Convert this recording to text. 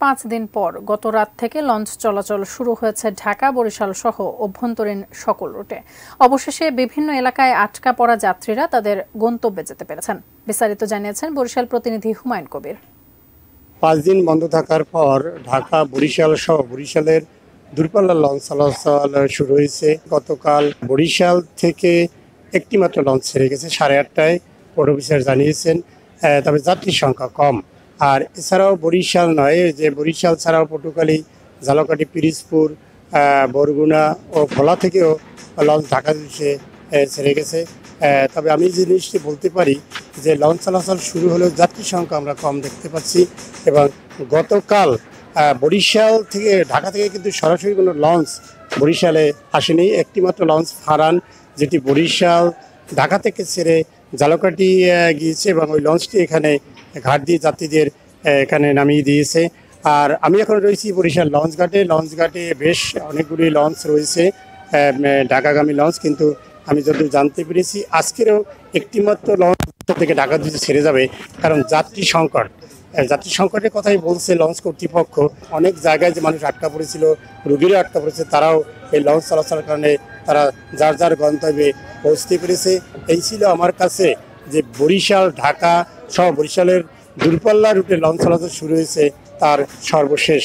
5 দিন পর গত রাত থেকে লঞ্চ চলাচল শুরু হয়েছে ঢাকা বরিশাল সহ অভ্যন্তরীণ সকল রুটে। অবশেষে বিভিন্ন এলাকায় আটকা পড়া যাত্রীরা তাদের গন্তব্যে যেতে পেরেছেন। বিস্তারিত জানিয়েছেন বরিশাল প্রতিনিধি হুমায়ুন কবির। 5 দিন বন্ধ থাকার পর ঢাকা বরিশাল সহ বরিশালের দূরপাল্লার লঞ্চ চলাচল শুরু হয়েছে। গতকাল বরিশাল থেকে একটি মাত্র লঞ্চ ছেড়ে গেছে 8:30টায়, পোর্ট অফিসার জানিয়েছেন। তবে যাত্রীর সংখ্যা কম। আর এছাড়াও বরিশাল নয়, যে বরিশাল ছাড়াও পটুয়াখালী, ঝালকাঠি, পিরিজপুর, বরগুনা ও ভোলা থেকেও লঞ্চ ঢাকা ছেড়ে গেছে। তবে আমি যে জিনিসটি বলতে পারি যে লঞ্চ চলাচল শুরু হলেও যাত্রীর সংখ্যা আমরা কম দেখতে পাচ্ছি। এবং গতকাল বরিশাল থেকে ঢাকা থেকে কিন্তু সরাসরি কোনো লঞ্চ বরিশালে আসেনি। একটি মাত্র লঞ্চ ফারান, যেটি বরিশাল ঢাকা থেকে ছেড়ে ঝালকাঠি গিয়েছে এবং ওই লঞ্চটি এখানে ঘাট দিয়ে যাত্রীদের এখানে নামিয়ে দিয়েছে। আর আমি এখন রয়েছি বরিশাল লঞ্চঘাটে বেশ অনেকগুলি লঞ্চ রয়েছে, ঢাকাগামী লঞ্চ। কিন্তু আমি যতদূর জানতে পেরেছি আজকেরও একটি মাত্র লঞ্চ থেকে ঢাকা দিতে ছেড়ে যাবে, কারণ যাত্রী সংকটের কথাই বলছে লঞ্চ কর্তৃপক্ষ। অনেক জায়গায় যে মানুষ আটকা পড়েছিল, রুগীরা আটকা পড়েছে, তারাও এই লঞ্চ চলাচলের কারণে তারা যার যার গন্তব্যে পৌঁছতে পেরেছে। এই ছিল আমার কাছে যে বরিশাল ঢাকা সহ বরিশালের দূরপাল্লা রুটে লঞ্চ চলাচল শুরু হয়েছে তার সর্বশেষ